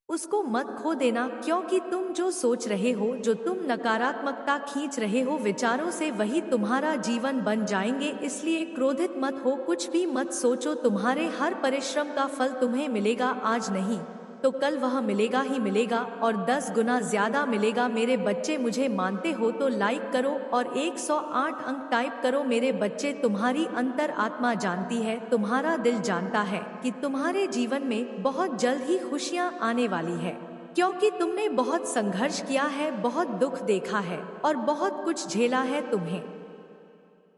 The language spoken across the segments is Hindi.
उसको मत खो देना, क्योंकि तुम जो सोच रहे हो, जो तुम नकारात्मकता खींच रहे हो विचारों से, वही तुम्हारा जीवन बन जाएंगे। इसलिए क्रोधित मत हो, कुछ भी मत सोचो। तुम्हारे हर परिश्रम का फल तुम्हें मिलेगा, आज नहीं तो कल वह मिलेगा ही मिलेगा, और 10 गुना ज्यादा मिलेगा। मेरे बच्चे, मुझे मानते हो तो लाइक करो और 108 अंक टाइप करो। मेरे बच्चे, तुम्हारी अंतर आत्मा जानती है, तुम्हारा दिल जानता है कि तुम्हारे जीवन में बहुत जल्द ही खुशियां आने वाली है, क्योंकि तुमने बहुत संघर्ष किया है, बहुत दुख देखा है और बहुत कुछ झेला है। तुम्हें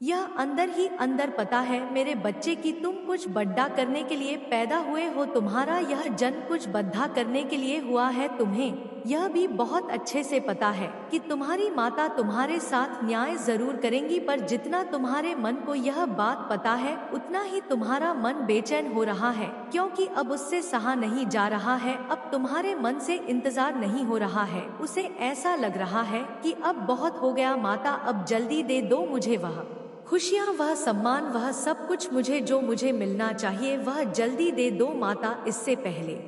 यह अंदर ही अंदर पता है मेरे बच्चे कि तुम कुछ बड़ा करने के लिए पैदा हुए हो। तुम्हारा यह जन्म कुछ बड़ा करने के लिए हुआ है। तुम्हें यह भी बहुत अच्छे से पता है कि तुम्हारी माता तुम्हारे साथ न्याय जरूर करेंगी, पर जितना तुम्हारे मन को यह बात पता है, उतना ही तुम्हारा मन बेचैन हो रहा है, क्योंकि अब उससे सहा नहीं जा रहा है। अब तुम्हारे मन से इंतजार नहीं हो रहा है। उसे ऐसा लग रहा है कि अब बहुत हो गया माता, अब जल्दी दे दो मुझे वह खुशियाँ, वह सम्मान, वह सब कुछ मुझे, जो मुझे मिलना चाहिए, वह जल्दी दे दो माता, इससे पहले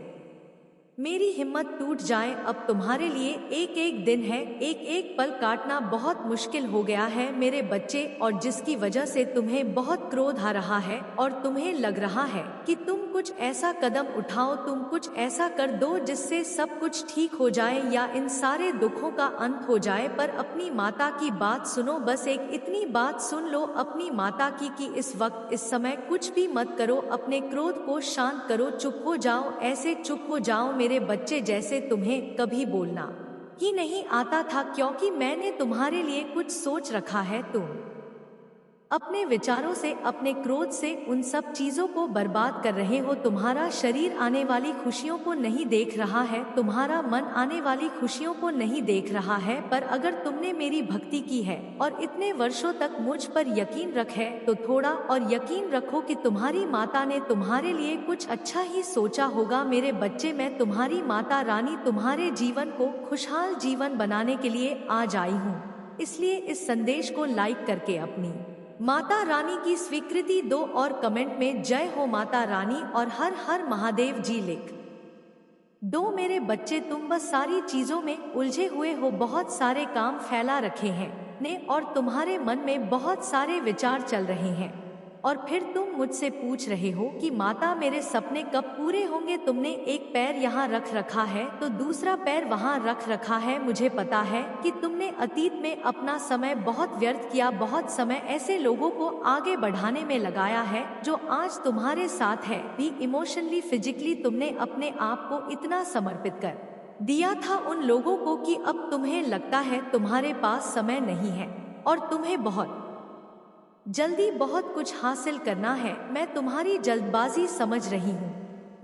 मेरी हिम्मत टूट जाए। अब तुम्हारे लिए एक एक दिन है, एक एक पल काटना बहुत मुश्किल हो गया है मेरे बच्चे, और जिसकी वजह से तुम्हें बहुत क्रोध आ रहा है और तुम्हें लग रहा है कि तुम कुछ ऐसा कदम उठाओ, तुम कुछ ऐसा कर दो जिससे सब कुछ ठीक हो जाए या इन सारे दुखों का अंत हो जाए। पर अपनी माता की बात सुनो, बस एक इतनी बात सुन लो अपनी माता की कि इस वक्त इस समय कुछ भी मत करो, अपने क्रोध को शांत करो, चुप हो जाओ, ऐसे चुप हो जाओ मेरे बच्चे जैसे तुम्हें कभी बोलना ही नहीं आता था, क्योंकि मैंने तुम्हारे लिए कुछ सोच रखा है। तुम अपने विचारों से, अपने क्रोध से उन सब चीजों को बर्बाद कर रहे हो। तुम्हारा शरीर आने वाली खुशियों को नहीं देख रहा है, तुम्हारा मन आने वाली खुशियों को नहीं देख रहा है। पर अगर तुमने मेरी भक्ति की है और इतने वर्षों तक मुझ पर यकीन रख है, तो थोड़ा और यकीन रखो कि तुम्हारी माता ने तुम्हारे लिए कुछ अच्छा ही सोचा होगा। मेरे बच्चे, मैं तुम्हारी माता रानी तुम्हारे जीवन को खुशहाल जीवन बनाने के लिए आज आई हूँ। इसलिए इस संदेश को लाइक करके अपनी माता रानी की स्वीकृति दो और कमेंट में जय हो माता रानी और हर हर महादेव जी लिख दो। मेरे बच्चे, तुम बस सारी चीजों में उलझे हुए हो, बहुत सारे काम फैला रखे हैं ने, और तुम्हारे मन में बहुत सारे विचार चल रहे हैं, और फिर तुम मुझसे पूछ रहे हो कि माता मेरे सपने कब पूरे होंगे। तुमने एक पैर यहाँ रख रखा है तो दूसरा पैर वहाँ रख रखा है। मुझे पता है कि तुमने अतीत में अपना समय बहुत व्यर्थ किया, बहुत समय ऐसे लोगों को आगे बढ़ाने में लगाया है जो आज तुम्हारे साथ है भी, इमोशनली, फिजिकली तुमने अपने आप को इतना समर्पित कर दिया था उन लोगों को कि अब तुम्हें लगता है तुम्हारे पास समय नहीं है और तुम्हें बहुत जल्दी बहुत कुछ हासिल करना है। मैं तुम्हारी जल्दबाजी समझ रही हूँ,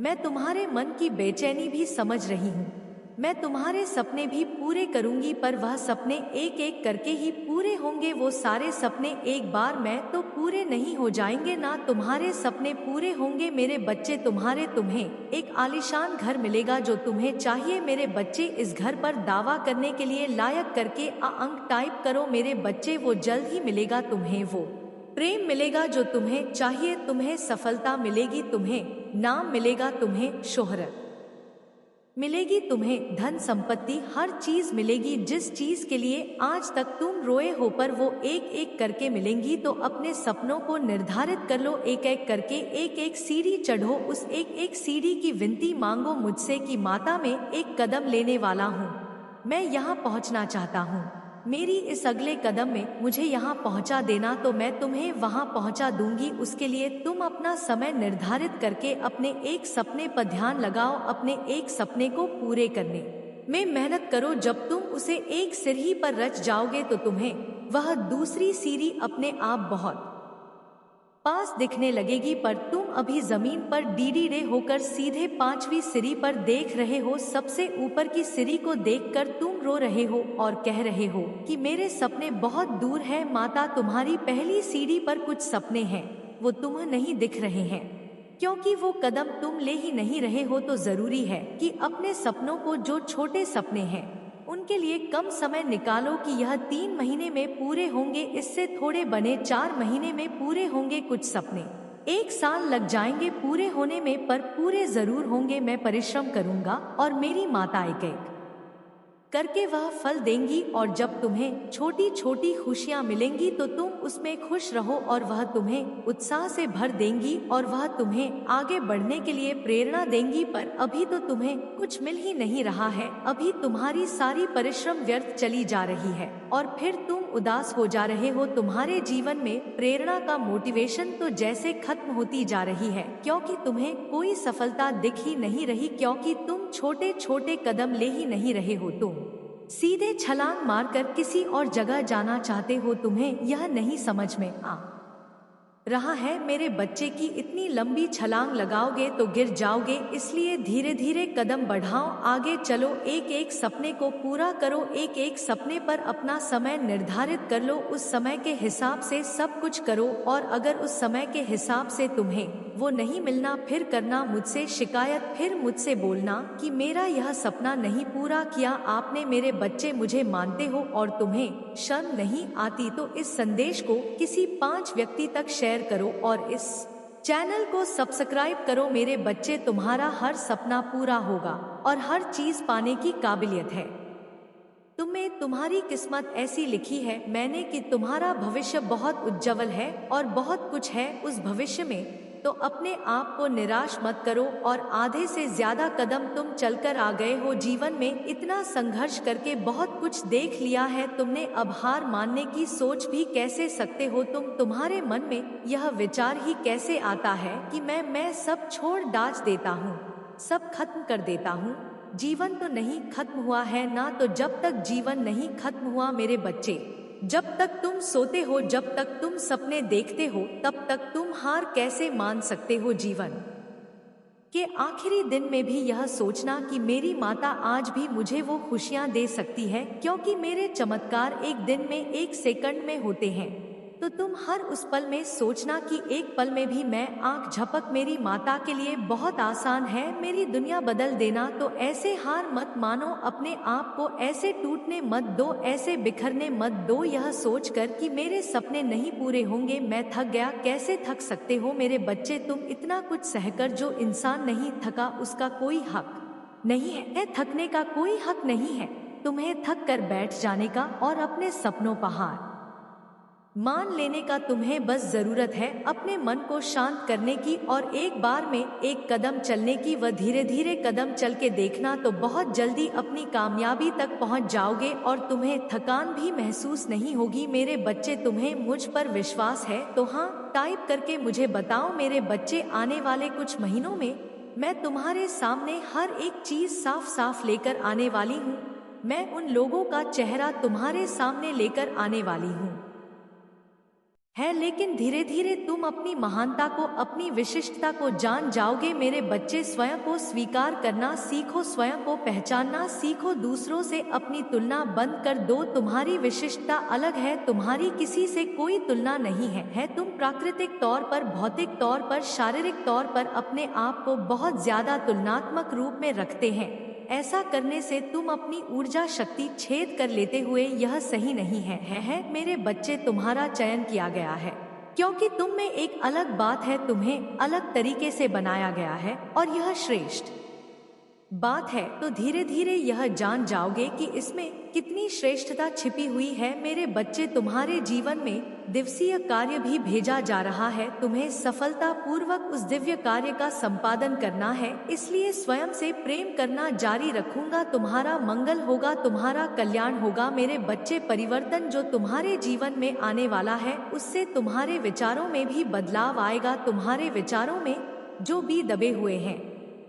मैं तुम्हारे मन की बेचैनी भी समझ रही हूँ। मैं तुम्हारे सपने भी पूरे करूंगी, पर वह सपने एक एक करके ही पूरे होंगे। वो सारे सपने एक बार में तो पूरे नहीं हो जाएंगे ना, तुम्हारे सपने पूरे होंगे मेरे बच्चे। तुम्हें एक आलीशान घर मिलेगा जो तुम्हें चाहिए। मेरे बच्चे, इस घर पर दावा करने के लिए लायक करके अंक टाइप करो मेरे बच्चे। वो जल्द ही मिलेगा तुम्हें, वो प्रेम मिलेगा जो तुम्हें चाहिए, तुम्हें सफलता मिलेगी, तुम्हें नाम मिलेगा, तुम्हें शोहरत मिलेगी, तुम्हें धन संपत्ति, हर चीज मिलेगी जिस चीज के लिए आज तक तुम रोए हो, पर वो एक एक करके मिलेंगी। तो अपने सपनों को निर्धारित कर लो, एक एक करके एक एक सीढ़ी चढ़ो, उस एक एक सीढ़ी की विनती मांगो मुझसे कि माता, मैं एक कदम लेने वाला हूँ, मैं यहाँ पहुँचना चाहता हूँ, मेरी इस अगले कदम में मुझे यहाँ पहुँचा देना, तो मैं तुम्हें वहाँ पहुँचा दूंगी। उसके लिए तुम अपना समय निर्धारित करके अपने एक सपने पर ध्यान लगाओ, अपने एक सपने को पूरे करने में मेहनत करो। जब तुम उसे एक सीढ़ी पर रच जाओगे तो तुम्हें वह दूसरी सीढ़ी अपने आप बहुत पास दिखने लगेगी, पर तुम अभी जमीन पर डीडीडे होकर सीधे 5वीं सीढ़ी पर देख रहे हो। सबसे ऊपर की सीढ़ी को देखकर तुम रो रहे हो और कह रहे हो कि मेरे सपने बहुत दूर है माता। तुम्हारी पहली सीढ़ी पर कुछ सपने हैं, वो तुम्हें नहीं दिख रहे हैं, क्योंकि वो कदम तुम ले ही नहीं रहे हो। तो जरूरी है कि अपने सपनों को, जो छोटे सपने हैं, उनके लिए कम समय निकालो कि यह 3 महीने में पूरे होंगे, इससे थोड़े बने 4 महीने में पूरे होंगे कुछ सपने। 1 साल लग जाएंगे पूरे होने में, पर पूरे जरूर होंगे। मैं परिश्रम करूंगा और मेरी माता एक एक करके वह फल देंगी, और जब तुम्हें छोटी छोटी खुशियां मिलेंगी तो तुम उसमें खुश रहो, और वह तुम्हें उत्साह से भर देंगी और वह तुम्हें आगे बढ़ने के लिए प्रेरणा देंगी। पर अभी तो तुम्हें कुछ मिल ही नहीं रहा है, अभी तुम्हारी सारी परिश्रम व्यर्थ चली जा रही है और फिर तुम उदास हो जा रहे हो। तुम्हारे जीवन में प्रेरणा का मोटिवेशन तो जैसे खत्म होती जा रही है, क्योंकि तुम्हें कोई सफलता दिख ही नहीं रही, क्योंकि तुम छोटे छोटे कदम ले ही नहीं रहे हो। तुम सीधे छलांग मारकर किसी और जगह जाना चाहते हो। तुम्हें यह नहीं समझ में आ रहा है मेरे बच्चे की इतनी लंबी छलांग लगाओगे तो गिर जाओगे, इसलिए धीरे धीरे कदम बढ़ाओ, आगे चलो, एक एक सपने को पूरा करो, एक एक सपने पर अपना समय निर्धारित कर लो, उस समय के हिसाब से सब कुछ करो। और अगर उस समय के हिसाब से तुम्हें वो नहीं मिलना, फिर करना मुझसे शिकायत, फिर मुझसे बोलना कि मेरा यह सपना नहीं पूरा किया आपने। मेरे बच्चे, मुझे मानते हो और तुम्हें शर्म नहीं आती तो इस संदेश को किसी 5 व्यक्ति तक शेयर करो और इस चैनल को सब्सक्राइब करो। मेरे बच्चे, तुम्हारा हर सपना पूरा होगा और हर चीज पाने की काबिलियत है। तुम्हें तुम्हारी किस्मत ऐसी लिखी है मैंने कि तुम्हारा भविष्य बहुत उज्जवल है और बहुत कुछ है उस भविष्य में। तो अपने आप को निराश मत करो, और आधे से ज्यादा कदम तुम चलकर आ गए हो। जीवन में इतना संघर्ष करके बहुत कुछ देख लिया है तुमने, अब हार मानने की सोच भी कैसे सकते हो तुम्हारे मन में यह विचार ही कैसे आता है कि मैं सब छोड़ डाच देता हूँ, सब खत्म कर देता हूँ। जीवन तो नहीं खत्म हुआ है ना, तो जब तक जीवन नहीं खत्म हुआ मेरे बच्चे, जब तक तुम सोते हो, जब तक तुम सपने देखते हो, तब तक तुम हार कैसे मान सकते हो। जीवन के आखिरी दिन में भी यह सोचना कि मेरी माता आज भी मुझे वो खुशियां दे सकती है, क्योंकि मेरे चमत्कार एक दिन में, एक सेकंड में होते हैं। तो तुम हर उस पल में सोचना कि एक पल में भी मैं आंख झपक मेरी माता के लिए बहुत आसान है मेरी दुनिया बदल देना। तो ऐसे हार मत मानो, अपने आप को ऐसे टूटने मत दो, ऐसे बिखरने मत दो, यह सोचकर कि मेरे सपने नहीं पूरे होंगे, मैं थक गया। कैसे थक सकते हो मेरे बच्चे, तुम इतना कुछ सहकर, जो इंसान नहीं थका उसका कोई हक नहीं है, थकने का कोई हक नहीं है। तुम्हें थक कर बैठ जाने का और अपने सपनों पर हार मान लेने का तुम्हें बस जरूरत है अपने मन को शांत करने की और एक बार में एक कदम चलने की। वह धीरे धीरे कदम चल के देखना, तो बहुत जल्दी अपनी कामयाबी तक पहुंच जाओगे और तुम्हें थकान भी महसूस नहीं होगी। मेरे बच्चे, तुम्हें मुझ पर विश्वास है तो हाँ टाइप करके मुझे बताओ। मेरे बच्चे, आने वाले कुछ महीनों में मैं तुम्हारे सामने हर एक चीज साफ साफ लेकर आने वाली हूँ। मैं उन लोगों का चेहरा तुम्हारे सामने लेकर आने वाली हूँ है, लेकिन धीरे धीरे तुम अपनी महानता को, अपनी विशिष्टता को जान जाओगे। मेरे बच्चे, स्वयं को स्वीकार करना सीखो, स्वयं को पहचानना सीखो, दूसरों से अपनी तुलना बंद कर दो। तुम्हारी विशिष्टता अलग है, तुम्हारी किसी से कोई तुलना नहीं है। तुम प्राकृतिक तौर पर, भौतिक तौर पर, शारीरिक तौर पर अपने आप को बहुत ज्यादा तुलनात्मक रूप में रखते हैं। ऐसा करने से तुम अपनी ऊर्जा शक्ति छेद कर लेते हुए, यह सही नहीं है। मेरे बच्चे, तुम्हारा चयन किया गया है क्योंकि तुम में एक अलग बात है, तुम्हें अलग तरीके से बनाया गया है और यह श्रेष्ठ बात है। तो धीरे धीरे यह जान जाओगे कि इसमें कितनी श्रेष्ठता छिपी हुई है। मेरे बच्चे, तुम्हारे जीवन में दिवसीय कार्य भी भेजा जा रहा है, तुम्हें सफलता पूर्वक उस दिव्य कार्य का संपादन करना है, इसलिए स्वयं से प्रेम करना जारी रखूंगा। तुम्हारा मंगल होगा, तुम्हारा कल्याण होगा। मेरे बच्चे, परिवर्तन जो तुम्हारे जीवन में आने वाला है उससे तुम्हारे विचारों में भी बदलाव आएगा। तुम्हारे विचारों में जो भी दबे हुए हैं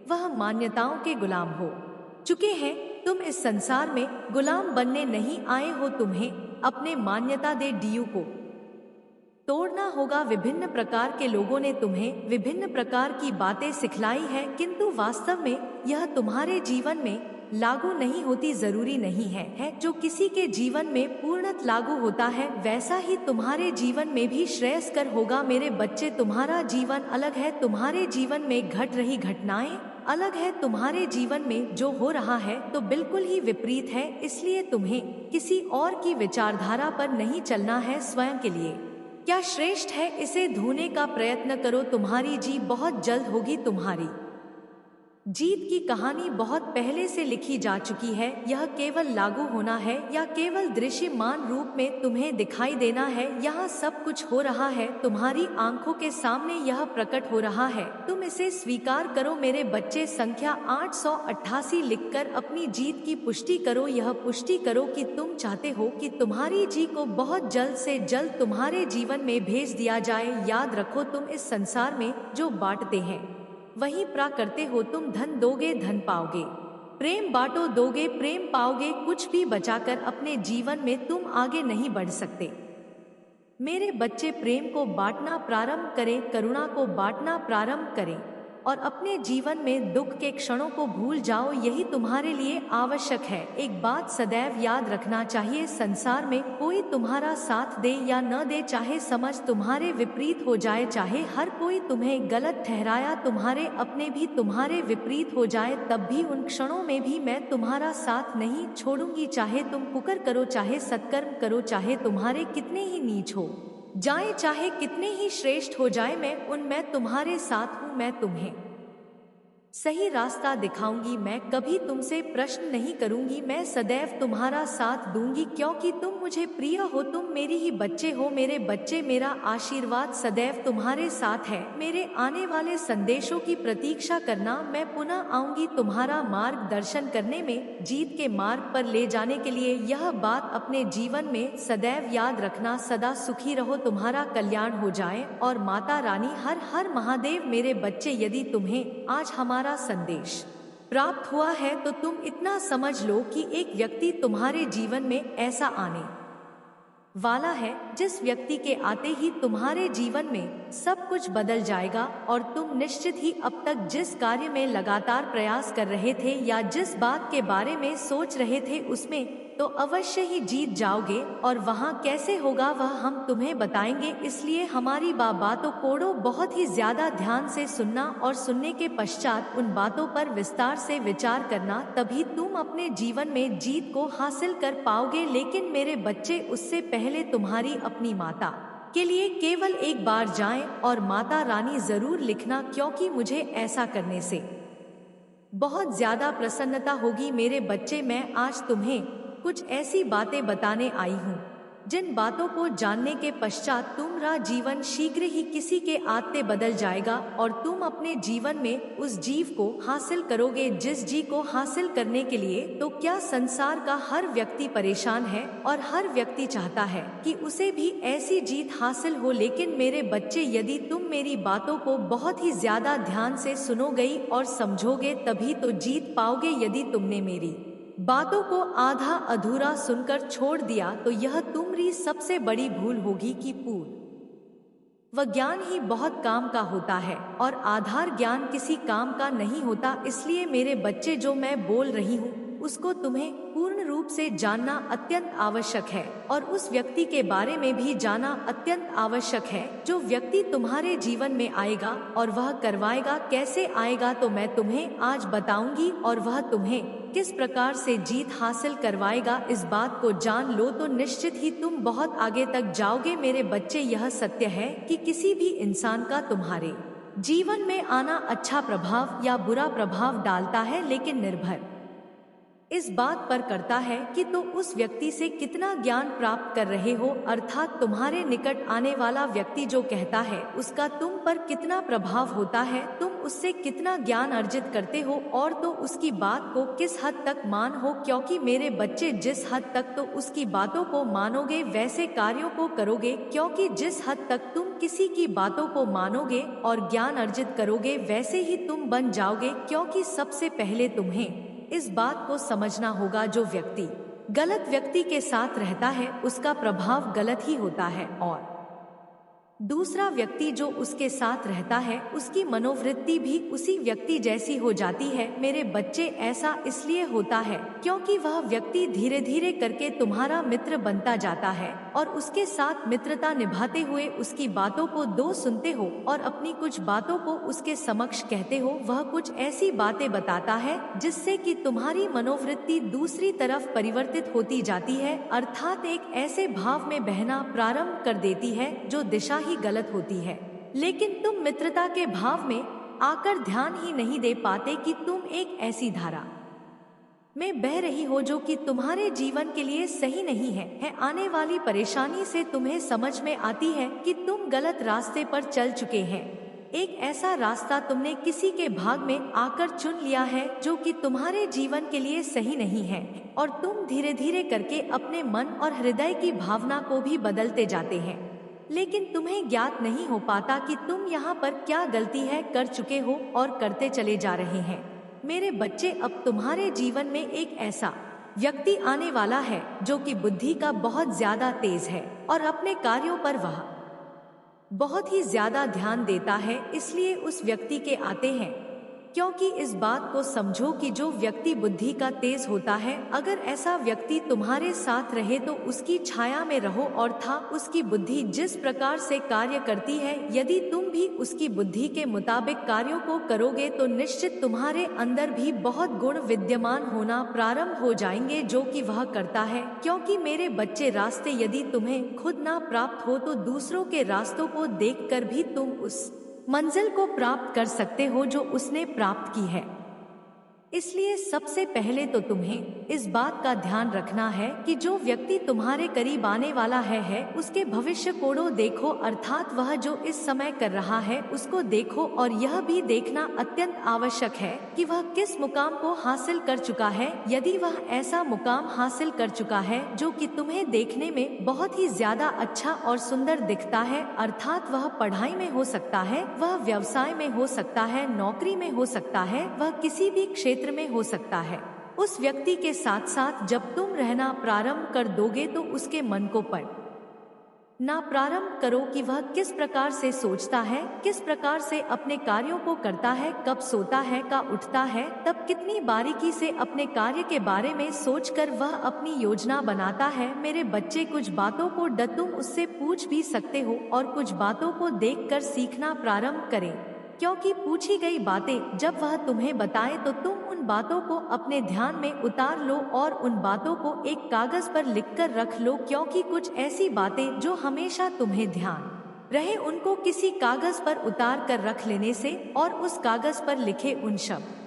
वह मान्यताओं के गुलाम हो चुके हैं। तुम इस संसार में गुलाम बनने नहीं आए हो, तुम्हें अपने मान्यता दे डीयू को तोड़ना होगा। विभिन्न प्रकार के लोगों ने तुम्हें विभिन्न प्रकार की बातें सिखलाई है, किंतु वास्तव में यह तुम्हारे जीवन में लागू नहीं होती, जरूरी नहीं है। जो किसी के जीवन में पूर्णत लागू होता है वैसा ही तुम्हारे जीवन में भी श्रेयस्कर होगा। मेरे बच्चे, तुम्हारा जीवन अलग है, तुम्हारे जीवन में घट रही घटनाएं अलग है, तुम्हारे जीवन में जो हो रहा है तो बिल्कुल ही विपरीत है। इसलिए तुम्हें किसी और की विचारधारा पर नहीं चलना है, स्वयं के लिए क्या श्रेष्ठ है, इसे धोने का प्रयत्न करो, तुम्हारी जीत बहुत जल्द होगी। तुम्हारी जीत की कहानी बहुत पहले से लिखी जा चुकी है, यह केवल लागू होना है या केवल दृश्यमान रूप में तुम्हें दिखाई देना है। यहाँ सब कुछ हो रहा है, तुम्हारी आंखों के सामने यह प्रकट हो रहा है, तुम इसे स्वीकार करो। मेरे बच्चे, संख्या 888 लिखकर अपनी जीत की पुष्टि करो। यह पुष्टि करो कि तुम चाहते हो कि तुम्हारी जीत को बहुत जल्द से जल्द तुम्हारे जीवन में भेज दिया जाए। याद रखो, तुम इस संसार में जो बांटते हैं वही प्राप्त करते हो। तुम धन दोगे, धन पाओगे। प्रेम बांटो, दोगे, प्रेम पाओगे। कुछ भी बचाकर अपने जीवन में तुम आगे नहीं बढ़ सकते। मेरे बच्चे, प्रेम को बांटना प्रारंभ करें, करुणा को बांटना प्रारंभ करें और अपने जीवन में दुख के क्षणों को भूल जाओ। यही तुम्हारे लिए आवश्यक है। एक बात सदैव याद रखना चाहिए, संसार में कोई तुम्हारा साथ दे या न दे, चाहे समझ तुम्हारे विपरीत हो जाए, चाहे हर कोई तुम्हें गलत ठहराया, तुम्हारे अपने भी तुम्हारे विपरीत हो जाए, तब भी उन क्षणों में भी मैं तुम्हारा साथ नहीं छोड़ूंगी। चाहे तुम कुकर करो, चाहे सत्कर्म करो, चाहे तुम्हारे कितने ही नीच हो जाए, चाहे कितने ही श्रेष्ठ हो जाए, मैं तुम्हारे साथ हूँ। मैं तुम्हें सही रास्ता दिखाऊंगी। मैं कभी तुमसे प्रश्न नहीं करूंगी, मैं सदैव तुम्हारा साथ दूंगी, क्योंकि तुम मुझे प्रिय हो, तुम मेरी ही बच्चे हो। मेरे बच्चे, मेरा आशीर्वाद सदैव तुम्हारे साथ है। मेरे आने वाले संदेशों की प्रतीक्षा करना, मैं पुनः आऊंगी तुम्हारा मार्गदर्शन करने में, जीत के मार्ग पर ले जाने के लिए। यह बात अपने जीवन में सदैव याद रखना। सदा सुखी रहो, तुम्हारा कल्याण हो जाए और माता रानी हर हर महादेव। मेरे बच्चे, यदि तुम्हें आज हमारा संदेश प्राप्त हुआ है तो तुम इतना समझ लो कि एक व्यक्ति तुम्हारे जीवन में ऐसा आने वाला है जिस व्यक्ति के आते ही तुम्हारे जीवन में सब कुछ बदल जाएगा और तुम निश्चित ही अब तक जिस कार्य में लगातार प्रयास कर रहे थे या जिस बात के बारे में सोच रहे थे उसमें तो अवश्य ही जीत जाओगे। और वहाँ कैसे होगा वह हम तुम्हें बताएंगे, इसलिए हमारी बातों को बहुत ही ज्यादा ध्यान से सुनना और सुनने के पश्चात उन बातों पर विस्तार से विचार करना, तभी तुम अपने जीवन में जीत को हासिल कर पाओगे। लेकिन मेरे बच्चे, उससे पहले तुम्हारी अपनी माता के लिए केवल एक बार जाएं और माता रानी जरूर लिखना, क्योंकि मुझे ऐसा करने से बहुत ज्यादा प्रसन्नता होगी। मेरे बच्चे, मैं आज तुम्हें कुछ ऐसी बातें बताने आई हूँ जिन बातों को जानने के पश्चात तुम्हारा जीवन शीघ्र ही किसी के आते बदल जाएगा और तुम अपने जीवन में उस जीव को हासिल करोगे जिस जी को हासिल करने के लिए तो क्या संसार का हर व्यक्ति परेशान है और हर व्यक्ति चाहता है कि उसे भी ऐसी जीत हासिल हो। लेकिन मेरे बच्चे, यदि तुम मेरी बातों को बहुत ही ज्यादा ध्यान से सुनोगे और समझोगे तभी तो जीत पाओगे। यदि तुमने मेरी बातों को आधा अधूरा सुनकर छोड़ दिया तो यह तुम्हारी सबसे बड़ी भूल होगी कि पूर्ण वह ज्ञान ही बहुत काम का होता है और आधार ज्ञान किसी काम का नहीं होता। इसलिए मेरे बच्चे, जो मैं बोल रही हूँ उसको तुम्हें पूर्ण रूप से जानना अत्यंत आवश्यक है और उस व्यक्ति के बारे में भी जानना अत्यंत आवश्यक है जो व्यक्ति तुम्हारे जीवन में आएगा। और वह करवाएगा कैसे आएगा तो मैं तुम्हें आज बताऊंगी और वह तुम्हें किस प्रकार से जीत हासिल करवाएगा। इस बात को जान लो तो निश्चित ही तुम बहुत आगे तक जाओगे। मेरे बच्चे, यह सत्य है कि किसी भी इंसान का तुम्हारे जीवन में आना अच्छा प्रभाव या बुरा प्रभाव डालता है, लेकिन निर्भर इस बात पर करता है कि तुम उस व्यक्ति से कितना ज्ञान प्राप्त कर रहे हो, अर्थात तुम्हारे निकट आने वाला व्यक्ति जो कहता है उसका तुम पर कितना प्रभाव होता है, तुम उससे कितना ज्ञान अर्जित करते हो और तो उसकी बात को किस हद तक मान हो। क्योंकि मेरे बच्चे, जिस हद तक तो उसकी बातों को मानोगे वैसे कार्यों को करोगे, क्योंकि जिस हद तक तुम किसी की बातों को मानोगे और ज्ञान अर्जित करोगे वैसे ही तुम बन जाओगे। क्योंकि सबसे पहले तुम्हें इस बात को समझना होगा, जो व्यक्ति गलत व्यक्ति के साथ रहता है उसका प्रभाव गलत ही होता है और दूसरा व्यक्ति जो उसके साथ रहता है उसकी मनोवृत्ति भी उसी व्यक्ति जैसी हो जाती है। मेरे बच्चे, ऐसा इसलिए होता है क्योंकि वह व्यक्ति धीरे धीरे करके तुम्हारा मित्र बनता जाता है और उसके साथ मित्रता निभाते हुए उसकी बातों को दो सुनते हो और अपनी कुछ बातों को उसके समक्ष कहते हो। वह कुछ ऐसी बातें बताता है जिससे कि तुम्हारी मनोवृत्ति दूसरी तरफ परिवर्तित होती जाती है, अर्थात एक ऐसे भाव में बहना प्रारंभ कर देती है जो दिशा ही गलत होती है। लेकिन तुम मित्रता के भाव में आकर ध्यान ही नहीं दे पाते कि तुम एक ऐसी धारा में बह रही हो जो कि तुम्हारे जीवन के लिए सही नहीं है। आने वाली परेशानी से तुम्हें समझ में आती है कि तुम गलत रास्ते पर चल चुके हैं। एक ऐसा रास्ता तुमने किसी के भाग में आकर चुन लिया है जो कि तुम्हारे जीवन के लिए सही नहीं है और तुम धीरे धीरे करके अपने मन और हृदय की भावना को भी बदलते जाते हैं। लेकिन तुम्हें ज्ञात नहीं हो पाता कि तुम यहाँ पर क्या गलती है कर चुके हो और करते चले जा रहे हैं। मेरे बच्चे, अब तुम्हारे जीवन में एक ऐसा व्यक्ति आने वाला है जो कि बुद्धि का बहुत ज्यादा तेज है और अपने कार्यों पर वह बहुत ही ज्यादा ध्यान देता है। इसलिए उस व्यक्ति के आते हैं क्योंकि इस बात को समझो कि जो व्यक्ति बुद्धि का तेज होता है, अगर ऐसा व्यक्ति तुम्हारे साथ रहे तो उसकी छाया में रहो और उसकी बुद्धि जिस प्रकार से कार्य करती है, यदि तुम भी उसकी बुद्धि के मुताबिक कार्यों को करोगे तो निश्चित तुम्हारे अंदर भी बहुत गुण विद्यमान होना प्रारंभ हो जाएंगे जो कि वह करता है। क्योंकि मेरे बच्चे, रास्ते यदि तुम्हें खुद ना प्राप्त हो तो दूसरों के रास्तों को देखकर भी तुम उस मंजिल को प्राप्त कर सकते हो जो उसने प्राप्त की है। इसलिए सबसे पहले तो तुम्हें इस बात का ध्यान रखना है कि जो व्यक्ति तुम्हारे करीब आने वाला है उसके भविष्य को देखो, अर्थात वह जो इस समय कर रहा है उसको देखो और यह भी देखना अत्यंत आवश्यक है कि वह किस मुकाम को हासिल कर चुका है। यदि वह ऐसा मुकाम हासिल कर चुका है जो कि तुम्हें देखने में बहुत ही ज्यादा अच्छा और सुंदर दिखता है, अर्थात वह पढ़ाई में हो सकता है, वह व्यवसाय में हो सकता है, नौकरी में हो सकता है, वह किसी भी क्षेत्र में हो सकता है, उस व्यक्ति के साथ साथ जब तुम रहना प्रारंभ कर दोगे तो उसके मन को ना प्रारंभ करो कि वह किस प्रकार से सोचता है, किस प्रकार से अपने कार्यों को करता है, कब सोता है, कब उठता है, तब कितनी बारीकी से अपने कार्य के बारे में सोचकर वह अपनी योजना बनाता है। मेरे बच्चे, कुछ बातों को तुम उससे पूछ भी सकते हो और कुछ बातों को देखकर सीखना प्रारंभ करें, क्योंकि पूछी गई बातें जब वह तुम्हें बताए तो तुम उन बातों को अपने ध्यान में उतार लो और उन बातों को एक कागज पर लिखकर रख लो, क्योंकि कुछ ऐसी बातें जो हमेशा तुम्हें ध्यान रहे उनको किसी कागज पर उतार कर रख लेने से और उस कागज पर लिखे उन शब्द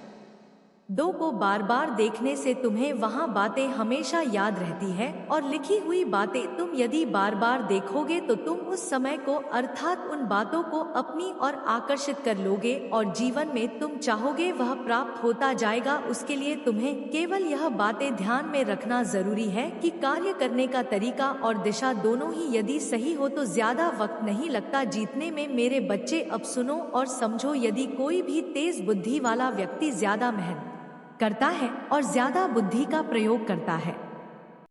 को बार बार देखने से तुम्हें वहाँ बातें हमेशा याद रहती है। और लिखी हुई बातें तुम यदि बार बार देखोगे तो तुम उस समय को, अर्थात उन बातों को अपनी ओर आकर्षित कर लोगे और जीवन में तुम चाहोगे वह प्राप्त होता जाएगा। उसके लिए तुम्हें केवल यह बातें ध्यान में रखना जरूरी है कि कार्य करने का तरीका और दिशा दोनों ही यदि सही हो तो ज्यादा वक्त नहीं लगता जीतने में। मेरे बच्चे, अब सुनो और समझो, यदि कोई भी तेज बुद्धि वाला व्यक्ति ज्यादा मेहनत करता है और ज्यादा बुद्धि का प्रयोग करता है